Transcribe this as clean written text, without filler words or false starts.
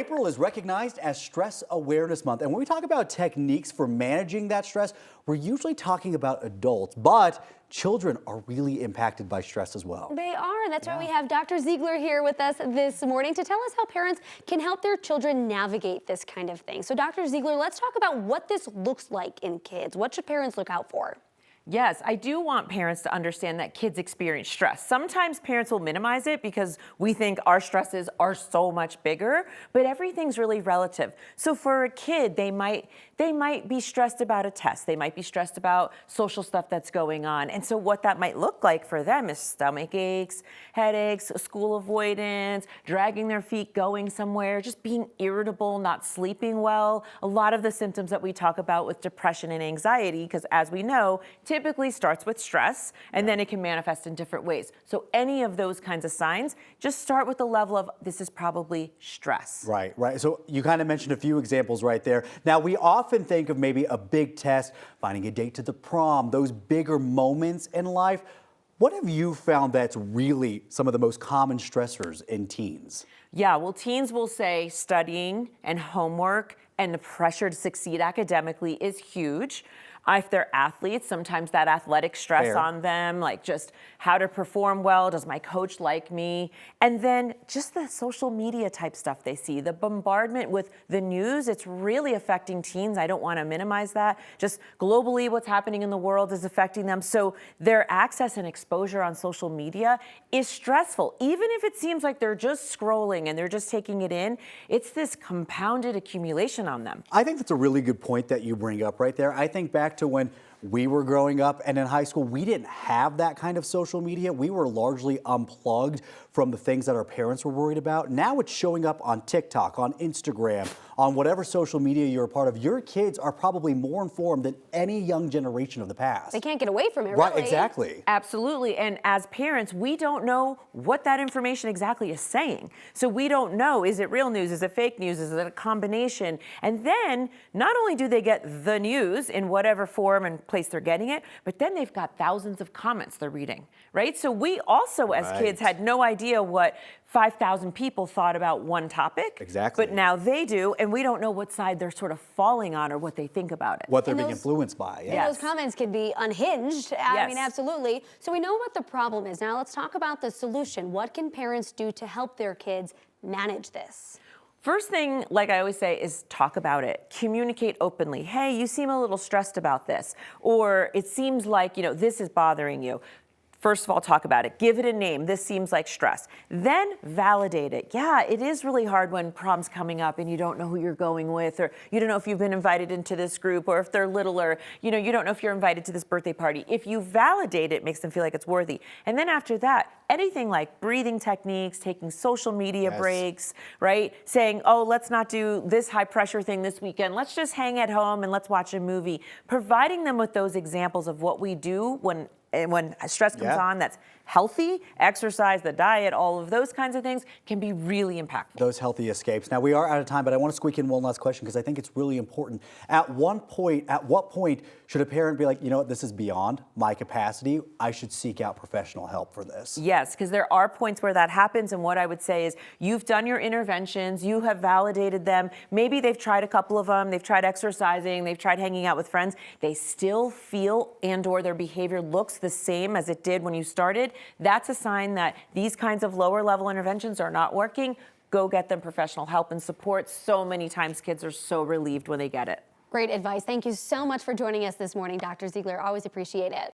April is recognized as Stress Awareness Month, and when we talk about techniques for managing that stress, we're usually talking about adults, but children are really impacted by stress as well. They are, and that's why we have Dr. Ziegler here with us this morning to tell us how parents can help their children navigate this kind of thing. So Dr. Ziegler, let's talk about what this looks like in kids. What should parents look out for? Yes, I do want parents to understand that kids experience stress. Sometimes parents will minimize it because we think our stresses are so much bigger, but everything's really relative. So for a kid, they might be stressed about a test. They might be stressed about social stuff that's going on. And so what that might look like for them is stomach aches, headaches, school avoidance, dragging their feet, going somewhere, just being irritable, not sleeping well. A lot of the symptoms that we talk about with depression and anxiety, because as we know, typically starts with stress, and then it can manifest in different ways. So any of those kinds of signs, just start with the level of this is probably stress. Right. So you kind of mentioned a few examples right there. Now, we often think of maybe a big test, finding a date to the prom, those bigger moments in life. What have you found that's really some of the most common stressors in teens? Yeah, well, teens will say studying and homework and the pressure to succeed academically is huge. If they're athletes, sometimes that athletic stress on them, like just how to perform well, does my coach like me? And then just the social media type stuff they see, the bombardment with the news, it's really affecting teens. I don't want to minimize that. Just globally, what's happening in the world is affecting them. So their access and exposure on social media is stressful. Even if it seems like they're just scrolling and they're just taking it in, it's this compounded accumulation on them. I think that's a really good point that you bring up right there. I think back to when we were growing up and in high school, we didn't have that kind of social media. We were largely unplugged from the things that our parents were worried about. Now it's showing up on TikTok, on Instagram, on whatever social media you're a part of. Your kids are probably more informed than any young generation of the past. They can't get away from it, Right, really. exactly. Absolutely. And as parents, we don't know what that information exactly is saying. So we don't know, is it real news? Is it fake news? Is it a combination? And then not only do they get the news in whatever form and place they're getting it, but then they've got thousands of comments they're reading, right? So we also, as kids, had no idea what 5,000 people thought about one topic. Exactly. But now they do, and we don't know what side they're sort of falling on or what they think about it. What they're being influenced by. And those comments can be unhinged. I mean, absolutely. So we know what the problem is. Now let's talk about the solution. What can parents do to help their kids manage this? First thing, like I always say, is talk about it. Communicate openly. Hey, you seem a little stressed about this. Or it seems like, this is bothering you. First of all, talk about it. Give it a name. This seems like stress. Then validate it. Yeah, it is really hard when prom's coming up and you don't know who you're going with, or you don't know if you've been invited into this group, or if they're little, or you don't know if you're invited to this birthday party. If you validate it, it makes them feel like it's worthy. And then after that, anything like breathing techniques, taking social media breaks, right? Saying, oh, let's not do this high pressure thing this weekend. Let's just hang at home and let's watch a movie. Providing them with those examples of what we do when stress comes on that's healthy, exercise, the diet, all of those kinds of things can be really impactful. Those healthy escapes. Now, we are out of time, but I want to squeak in one last question because I think it's really important. At what point should a parent be like, you know what, this is beyond my capacity. I should seek out professional help for this? Yes, because there are points where that happens, and what I would say is you've done your interventions, you have validated them. Maybe they've tried a couple of them, they've tried exercising, they've tried hanging out with friends. They still feel and/or their behavior looks the same as it did when you started. That's a sign that these kinds of lower level interventions are not working. Go get them professional help and support. So many times kids are so relieved when they get it. Great advice. Thank you so much for joining us this morning, Dr. Ziegler. Always appreciate it.